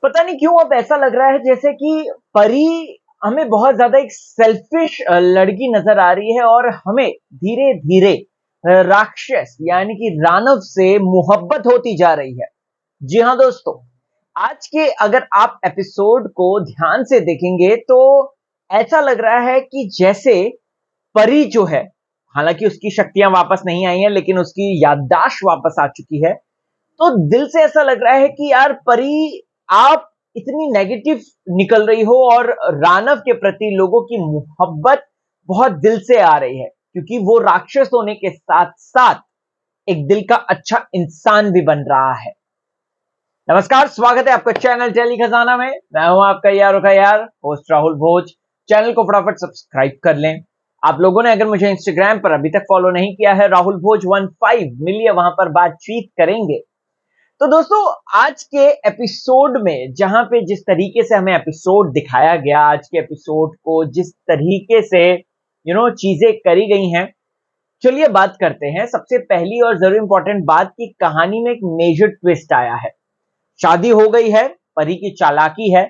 पता नहीं क्यों अब ऐसा लग रहा है जैसे कि परी हमें बहुत ज्यादा एक सेल्फिश लड़की नजर आ रही है और हमें धीरे धीरे राक्षस यानी कि रानव से मोहब्बत होती जा रही है। जी हाँ दोस्तों, आज के अगर आप एपिसोड को ध्यान से देखेंगे तो ऐसा लग रहा है कि जैसे परी जो है, हालांकि उसकी शक्तियां वापस नहीं आई हैं लेकिन उसकी याददाश्त वापस आ चुकी है। तो दिल से ऐसा लग रहा है कि यार परी, आप इतनी नेगेटिव निकल रही हो और रानव के प्रति लोगों की मोहब्बत बहुत दिल से आ रही है, क्योंकि वो राक्षस होने के साथ साथ एक दिल का अच्छा इंसान भी बन रहा है। नमस्कार, स्वागत है आपका चैनल टेली खजाना में। मैं हूं आपका यारों का यार होस्ट राहुल भोज। चैनल को फटाफट सब्सक्राइब कर लें। आप लोगों ने अगर मुझे इंस्टाग्राम पर अभी तक फॉलो नहीं किया है, राहुल भोज 15 मिलिए, वहां पर बातचीत करेंगे। तो दोस्तों, आज के एपिसोड में जहां पे जिस तरीके से हमें एपिसोड दिखाया गया, आज के एपिसोड को जिस तरीके से चीजें करी गई हैं, चलिए बात करते हैं। सबसे पहली और जरूरी इंपॉर्टेंट बात की कहानी में एक मेजर ट्विस्ट आया है। शादी हो गई है, परी की चालाकी है,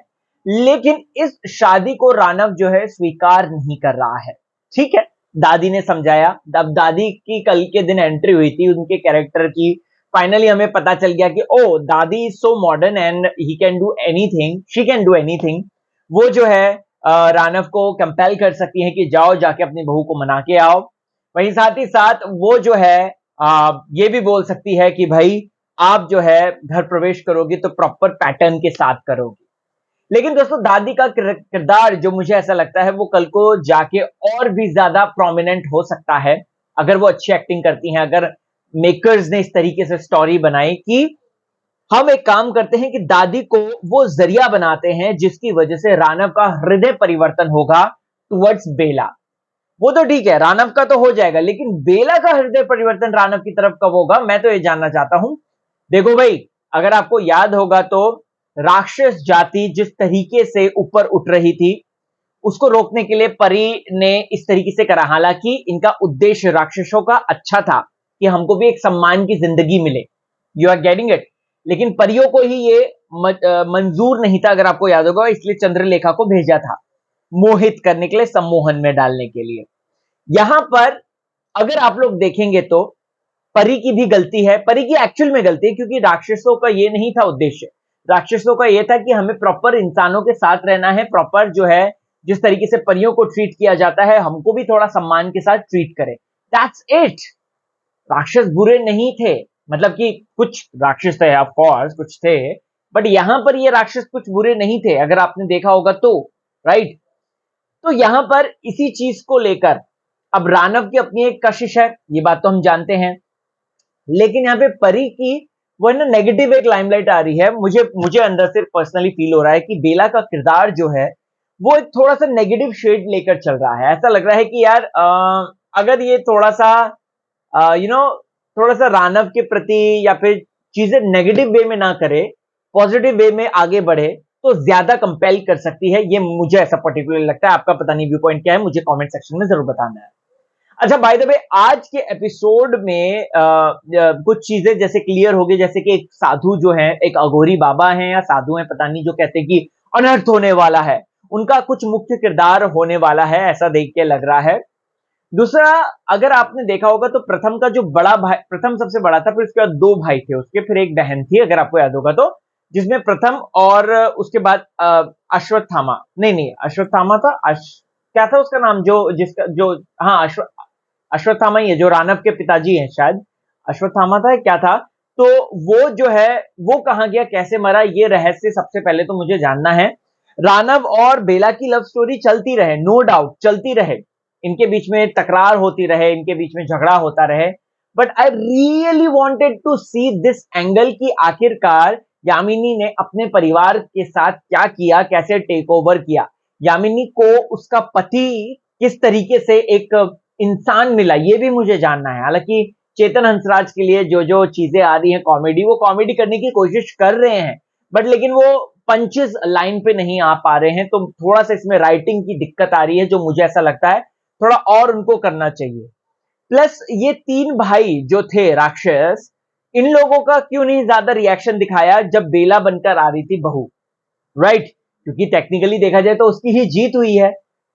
लेकिन इस शादी को रानव जो है स्वीकार नहीं कर रहा है। ठीक है, दादी ने समझाया। अब दादी की कल के दिन एंट्री हुई थी उनके कैरेक्टर की। फाइनली हमें पता चल गया कि ओ, दादी is so modern and he can do anything, she can do anything. वो जो है रानव को कंपेल कर सकती है कि जाओ जाके अपनी बहू को मना के आओ। वहीं साथ ही साथ वो जो है ये भी बोल सकती है कि भाई, आप जो है घर प्रवेश करोगे तो प्रॉपर पैटर्न के साथ करोगे। लेकिन दोस्तों, दादी का किरदार जो मुझे ऐसा लगता है वो कल को जाके और भी ज्यादा प्रोमिनेंट हो सकता है, अगर वो अच्छी एक्टिंग करती हैं, अगर मेकर्स ने इस तरीके से स्टोरी बनाई कि हम एक काम करते हैं कि दादी को वो जरिया बनाते हैं जिसकी वजह से रानव का हृदय परिवर्तन होगा टुवर्ड्स बेला। वो तो ठीक है, रानव का तो हो जाएगा, लेकिन बेला का हृदय परिवर्तन रानव की तरफ कब होगा, मैं तो ये जानना चाहता हूं। देखो भाई, अगर आपको याद होगा तो राक्षस जाति जिस तरीके से ऊपर उठ रही थी, उसको रोकने के लिए परी ने इस तरीके से करा। हालांकि इनका उद्देश्य राक्षसों का अच्छा था कि हमको भी एक सम्मान की जिंदगी मिले, यू आर गेटिंग इट। लेकिन परियों को ही ये मंजूर नहीं था, अगर आपको याद होगा, इसलिए चंद्रलेखा को भेजा था मोहित करने के लिए, सम्मोहन में डालने के लिए। यहां पर अगर आप लोग देखेंगे तो परी की भी गलती है, परी की एक्चुअल में गलती है, क्योंकि राक्षसों का ये नहीं था उद्देश्य। राक्षसों का ये था कि हमें प्रॉपर इंसानों के साथ रहना है, प्रॉपर जो है जिस तरीके से परियों को ट्रीट किया जाता है हमको भी थोड़ा सम्मान के साथ ट्रीट करें। That's it. राक्षस बुरे नहीं थे, मतलब कि कुछ राक्षस थे, ऑफ कोर्स कुछ थे, बट यहां पर ये राक्षस कुछ बुरे नहीं थे, अगर आपने देखा होगा तो। राइट। तो यहां पर इसी चीज को लेकर अब रानव की अपनी एक कशिश है, ये बात तो हम जानते हैं। लेकिन यहाँ पे परी की वो ना नेगेटिव एक लाइमलाइट आ रही है। मुझे मुझे अंदर से पर्सनली फील हो रहा है कि बेला का किरदार जो है वो एक थोड़ा सा नेगेटिव शेड लेकर चल रहा है। ऐसा लग रहा है कि यार अगर ये थोड़ा सा यू नो थोड़ा सा रानव के प्रति या फिर चीजें नेगेटिव वे में ना करे, पॉजिटिव वे में आगे बढ़े, तो ज्यादा कंपेल कर सकती है। ये मुझे ऐसा पर्टिकुलर लगता है। आपका पता नहीं व्यू पॉइंट क्या है, मुझे कमेंट सेक्शन में जरूर बताना है। अच्छा, बाय द वे, आज के एपिसोड में कुछ चीजें जैसे क्लियर हो गई, जैसे कि एक साधु जो है, एक अघोरी बाबा हैं या साधु हैं पता नहीं, जो कहते हैं कि अनर्थ होने वाला है, उनका कुछ मुख्य किरदार होने वाला है, ऐसा देख के लग रहा है। दूसरा, अगर आपने देखा होगा तो प्रथम का जो बड़ा भाई, प्रथम सबसे बड़ा था, फिर उसके बाद दो भाई थे उसके, फिर एक बहन थी, अगर आपको याद होगा तो, जिसमें प्रथम और उसके बाद अश्वत्थामा, नहीं नहीं अश्वत्थामा था, क्या था उसका नाम, जो जिसका जो, हाँ, अश्वत्थामा ही है, जो रानव के पिताजी हैं शायद, अश्वत्थामा था क्या था। तो वो जो है वो कहां गया, कैसे मरा, ये रहस्य सबसे पहले तो मुझे जानना है। रानव और बेला की लव स्टोरी चलती रहे, नो डाउट चलती रहे, इनके बीच में तकरार होती रहे, इनके बीच में झगड़ा होता रहे, but I really wanted to see this angle की आखिरकार यामिनी ने अपने परिवार के साथ क्या किया, कैसे टेक ओवर किया, यामिनी को उसका पति किस तरीके से एक इंसान मिला, ये भी मुझे जानना है। हालांकि चेतन हंसराज के लिए जो जो चीजें आ रही हैं कॉमेडी, वो कॉमेडी करने की कोशिश कर रहे हैं, बट लेकिन वो पंचेस लाइन पे नहीं आ पा रहे हैं, तो थोड़ा सा इसमें राइटिंग की दिक्कत आ रही है, जो मुझे ऐसा लगता है थोड़ा और उनको करना चाहिए। प्लस ये तीन भाई जो थे राक्षस, इन लोगों का क्यों नहीं ज्यादा रिएक्शन दिखाया जब बेला बनकर आ रही थी बहू। राइट, क्योंकि टेक्निकली देखा जाए तो उसकी ही जीत हुई है।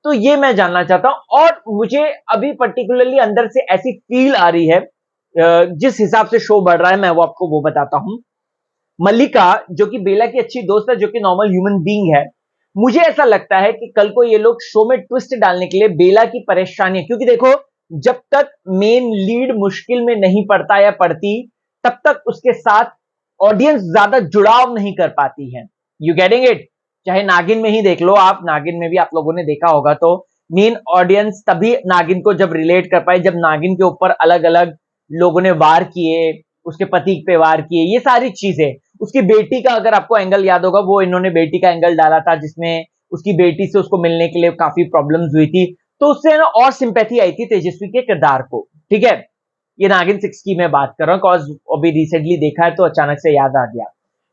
तो ये मैं जानना चाहता हूं, और मुझे अभी पर्टिकुलरली अंदर से ऐसी फील आ रही है, जिस हिसाब से शो बढ़ रहा है मैं वो आपको वो बताता हूं। मल्लिका जो कि बेला की अच्छी दोस्त है, जो कि नॉर्मल ह्यूमन बीइंग है, मुझे ऐसा लगता है कि कल को ये लोग शो में ट्विस्ट डालने के लिए बेला की परेशानी, क्योंकि देखो जब तक मेन लीड मुश्किल में नहीं पड़ता या पड़ती, तब तक उसके साथ ऑडियंस ज्यादा जुड़ाव नहीं कर पाती है। You getting it? चाहे नागिन में ही देख लो आप, नागिन में भी आप लोगों ने देखा होगा, तो मेन ऑडियंस तभी नागिन को जब रिलेट कर पाए जब नागिन के ऊपर अलग अलग लोगों ने वार किए, उसके पति पे वार किए, ये सारी चीजें। उसकी बेटी का अगर आपको एंगल याद होगा, वो इन्होंने बेटी का एंगल डाला था जिसमें उसकी बेटी से उसको मिलने के लिए काफी प्रॉब्लम्स हुई थी, तो उससे ना और सिंपैथी आई थी तेजस्वी के किरदार को। ठीक है, ये नागिन 6 की मैं बात कर रहा हूं, कॉज अभी रिसेंटली देखा है तो अचानक से याद आ गया।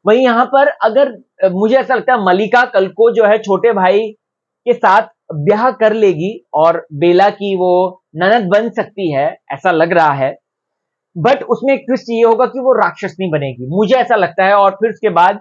वहीं यहां पर अगर मुझे ऐसा लगता है मल्लिका कल को जो है छोटे भाई के साथ ब्याह कर लेगी और बेला की वो ननद बन सकती है, ऐसा लग रहा है। बट उसमें एक ट्विस्ट ये होगा कि वो राक्षस नहीं बनेगी, मुझे ऐसा लगता है। और फिर उसके बाद,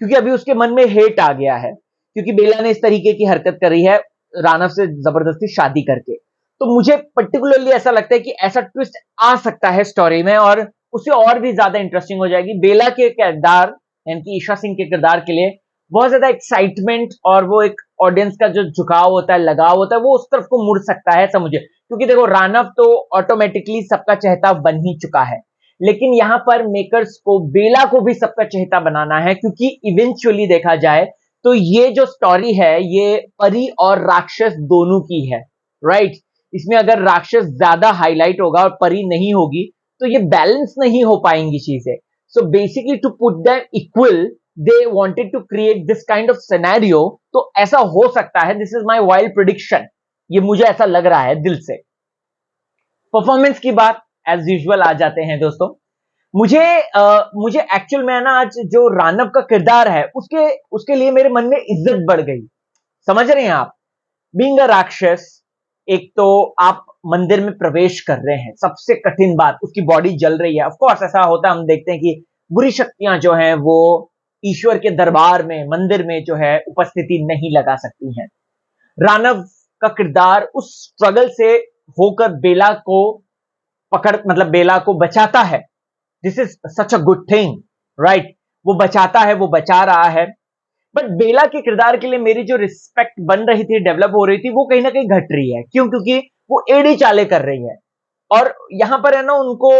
क्योंकि अभी उसके मन में हेट आ गया है, क्योंकि बेला ने इस तरीके की हरकत करी है रानव से जबरदस्ती शादी करके, तो मुझे पर्टिकुलरली ऐसा लगता है कि ऐसा ट्विस्ट आ सकता है स्टोरी में, और उसे और भी ज्यादा इंटरेस्टिंग हो जाएगी। बेला के किरदार यानी कि ईशा सिंह के किरदार के लिए बहुत ज्यादा एक्साइटमेंट और वो एक ऑडियंस का जो झुकाव होता है, लगाव होता है, वो उस तरफ को मुड़ सकता है समझे। क्योंकि देखो रानव तो ऑटोमेटिकली सबका चहेता बन ही चुका है, लेकिन यहां पर मेकर्स को बेला को भी सबका चहेता बनाना है, क्योंकि इवेंचुअली देखा जाए तो ये जो स्टोरी है ये परी और राक्षस दोनों की है, राइट। इसमें अगर राक्षस ज्यादा हाईलाइट होगा और परी नहीं होगी तो ये बैलेंस नहीं हो पाएंगी चीजें। So basically to put them equal, they wanted to create this kind of scenario. तो ऐसा हो सकता है, this is my wild prediction, ये मुझे ऐसा लग रहा है दिल से। परफॉर्मेंस की बात एज यूजुअल आ जाते हैं दोस्तों। मुझे एक्चुअल में ना आज जो रानव का किरदार है उसके उसके लिए मेरे मन में इज्जत बढ़ गई, समझ रहे हैं आप। बीइंग अ राक्षस, एक तो आप मंदिर में प्रवेश कर रहे हैं, सबसे कठिन बात, उसकी बॉडी जल रही है। ऑफ कोर्स ऐसा होता है, हम देखते हैं कि बुरी शक्तियां जो हैं वो ईश्वर के दरबार में, मंदिर में जो है उपस्थिति नहीं लगा सकती हैं। रानव का किरदार उस स्ट्रगल से होकर बेला को पकड़, मतलब बेला को बचाता है। This is such a good thing, right. वो बचाता है, वो बचा रहा है। बट बेला के किरदार के लिए मेरी जो रिस्पेक्ट बन रही थी, डेवलप हो रही थी, वो कहीं ना कहीं घट रही है। क्यों? क्योंकि वो एड़ी चाले कर रही है, और यहां पर है ना उनको,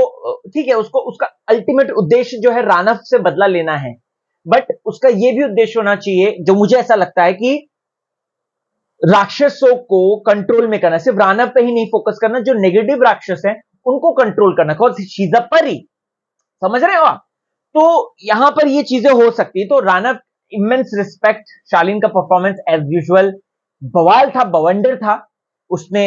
ठीक है, उसको उसका अल्टीमेट उद्देश्य जो है रानव से बदला लेना है, बट उसका ये भी उद्देश्य होना चाहिए, जो मुझे ऐसा लगता है कि राक्षसों को कंट्रोल में करना, सिर्फ रानव पे ही नहीं फोकस करना, जो नेगेटिव राक्षस हैं उनको कंट्रोल करना, बिकॉज शी इज अ परी, समझ रहे हो आप। तो यहां पर ये चीजें हो सकती है। तो रानव, इमेंस रिस्पेक्ट। शालीन का परफॉर्मेंस एज यूजुअल बवाल था, बवंडर था। उसने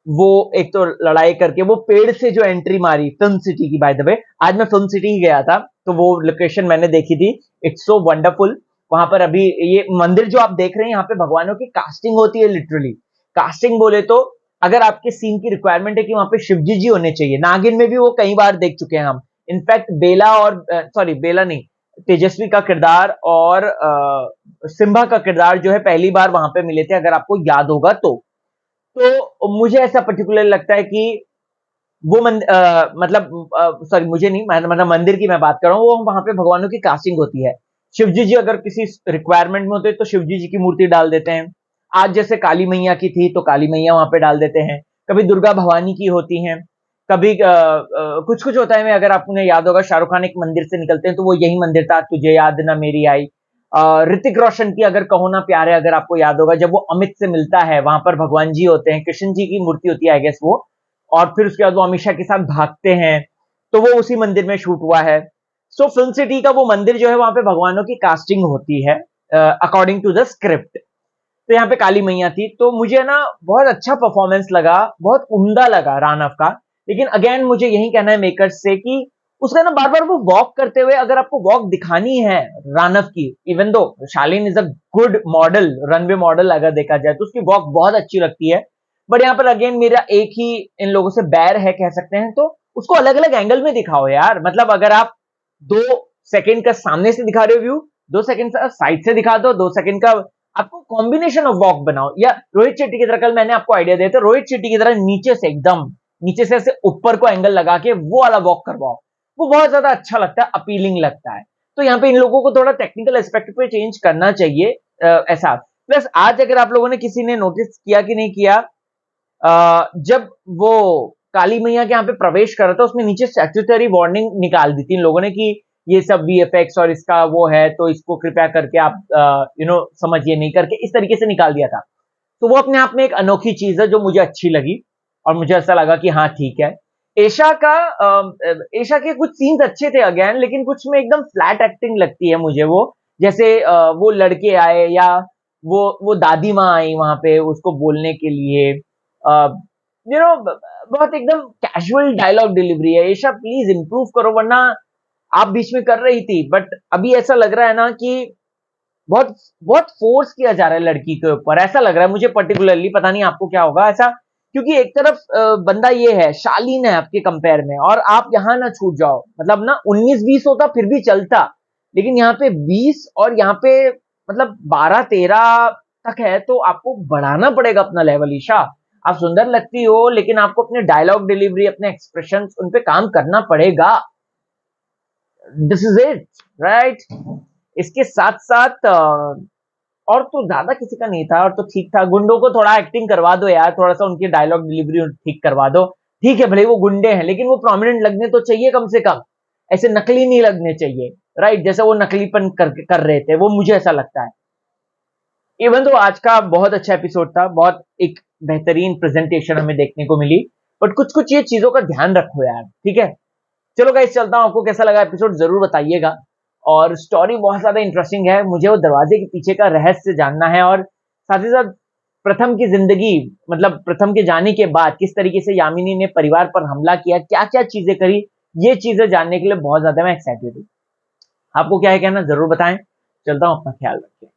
वो एक तो लड़ाई करके वो पेड़ से जो एंट्री मारी फिल्म सिटी की, बाय द वे आज मैं फिल्म सिटी ही गया था, तो वो लोकेशन मैंने देखी थी, इट्स सो वंडरफुल। वहां पर अभी ये मंदिर जो आप देख रहे हैं, यहाँ पे भगवानों की कास्टिंग होती है, लिटरली कास्टिंग बोले तो, अगर आपके सीन की रिक्वायरमेंट है कि वहां पे शिवजी जी होने चाहिए, नागिन में भी वो कई बार देख चुके हैं हम। इनफैक्ट बेला और सॉरी बेला नहीं, तेजस्वी का किरदार और सिम्बा का किरदार जो है पहली बार वहां पे मिले थे, अगर आपको याद होगा तो मुझे ऐसा पर्टिकुलर लगता है कि वो मतलब सॉरी मुझे नहीं, मतलब मंदिर की मैं बात कर रहा हूँ, वो वहां पे भगवानों की कास्टिंग होती है। शिवजी जी अगर किसी रिक्वायरमेंट में होते तो शिवजी जी की मूर्ति डाल देते हैं। आज जैसे काली मैया की थी तो काली मैया वहां पे डाल देते हैं। कभी दुर्गा भवानी की होती हैं, कभी कुछ कुछ होता है। मैं, अगर आपको याद होगा, शाहरुख खान एक मंदिर से निकलते हैं तो वो यही मंदिर था, तुझे याद ना मेरी आई। ऋतिक रोशन की अगर कहो ना प्यारे, अगर आपको याद होगा, जब वो अमित से मिलता है, वहां पर भगवान जी होते हैं, कृष्ण जी की मूर्ति होती है आई गेस वो, और फिर उसके बाद वो अमीषा के साथ भागते हैं, तो वो उसी मंदिर में शूट हुआ है। सो फिल्म सिटी का वो मंदिर जो है वहां पे भगवानों की कास्टिंग होती है अकॉर्डिंग टू द स्क्रिप्ट। तो यहाँ पे काली मैया थी, तो मुझे ना बहुत अच्छा परफॉर्मेंस लगा, बहुत उम्दा लगा रानव का। लेकिन अगेन मुझे यही कहना है मेकर्स से कि उसका ना बार बार वो वॉक करते हुए, अगर आपको वॉक दिखानी है रानव की, even though Shaleen is a good model, runway model अगर देखा जाए तो उसकी वॉक बहुत अच्छी लगती है। बट यहाँ पर अगेन मेरा एक ही इन लोगों से बैर है कह सकते हैं, तो उसको अलग अलग एंगल में दिखाओ यार। मतलब अगर आप 2 सेकंड का सामने से दिखा रहे हो व्यू, 2 सेकंड साइड से दिखा दो, 2 सेकंड का आपको कॉम्बिनेशन ऑफ वॉक बनाओ, या रोहित शेट्टी की तरह, कल मैंने आपको आइडिया दिया था, रोहित शेट्टी की तरह नीचे से एकदम नीचे से ऐसे ऊपर को एंगल लगा के वो वाला वॉक करवाओ, वो बहुत ज्यादा अच्छा लगता है, अपीलिंग लगता है। तो यहाँ पे इन लोगों को थोड़ा टेक्निकल एस्पेक्ट पे चेंज करना चाहिए। ऐसा प्लस आज अगर आप लोगों ने किसी ने नोटिस किया कि नहीं किया, जब वो काली मैया के यहाँ पे प्रवेश कर रहा था, उसमें नीचे स्टैट्यूटरी वार्निंग निकाल दी थी इन लोगों ने कि ये सब वीएफएक्स और इसका वो है, तो इसको कृपया करके आप समझिए नहीं करके, इस तरीके से निकाल दिया था। तो वो अपने आप में एक अनोखी चीज है जो मुझे अच्छी लगी, और मुझे ऐसा लगा कि हाँ ठीक है। एशा के कुछ सीन्स अच्छे थे अगेन, लेकिन कुछ में एकदम फ्लैट एक्टिंग लगती है मुझे वो, जैसे वो लड़के आए या वो दादी माँ आई वहां पे उसको बोलने के लिए, बहुत एकदम कैजुअल डायलॉग डिलीवरी है। एशा प्लीज इंप्रूव करो, वरना आप बीच में कर रही थी, बट अभी ऐसा लग रहा है ना कि बहुत बहुत फोर्स किया जा रहा है लड़की के ऊपर, ऐसा लग रहा है मुझे पर्टिकुलरली, पता नहीं आपको क्या होगा ऐसा, क्योंकि एक तरफ बंदा ये है, शालीन है आपके कंपेयर में, और आप यहां ना छूट जाओ, मतलब ना 19-20 होता फिर भी चलता, लेकिन यहाँ पे 20 और यहाँ पे मतलब 12-13 तक है, तो आपको बढ़ाना पड़ेगा अपना लेवल। ईशा, आप सुंदर लगती हो, लेकिन आपको अपने डायलॉग डिलीवरी, अपने एक्सप्रेशन, उन पे काम करना पड़ेगा। This is it, right. इसके साथ साथ और तो ज्यादा किसी का नहीं था, और तो ठीक था। गुंडों को थोड़ा एक्टिंग करवा दो यार, थोड़ा सा उनकी डायलॉग डिलीवरी ठीक करवा दो। ठीक है भले वो गुंडे हैं, लेकिन वो प्रोमिनेंट लगने तो चाहिए कम से कम, ऐसे नकली नहीं लगने चाहिए, राइट, जैसे वो नकलीपन कर रहे थे, वो मुझे ऐसा लगता है। इवन तो आज का बहुत अच्छा एपिसोड था, बहुत एक बेहतरीन प्रेजेंटेशन हमें देखने को मिली, बट कुछ कुछ ये चीजों का ध्यान रखो यार, ठीक है। चलो गाइस, चलता हूं, आपको कैसा लगा एपिसोड जरूर बताइएगा। और स्टोरी बहुत ज्यादा इंटरेस्टिंग है, मुझे वो दरवाजे के पीछे का रहस्य जानना है, और साथ ही साथ प्रथम की जिंदगी, मतलब प्रथम के जाने के बाद किस तरीके से यामिनी ने परिवार पर हमला किया, क्या क्या चीजें करी, ये चीजें जानने के लिए बहुत ज्यादा मैं एक्साइटेड हूँ। आपको क्या है कहना, जरूर बताएं। चलता हूं, अपना ख्याल रखें।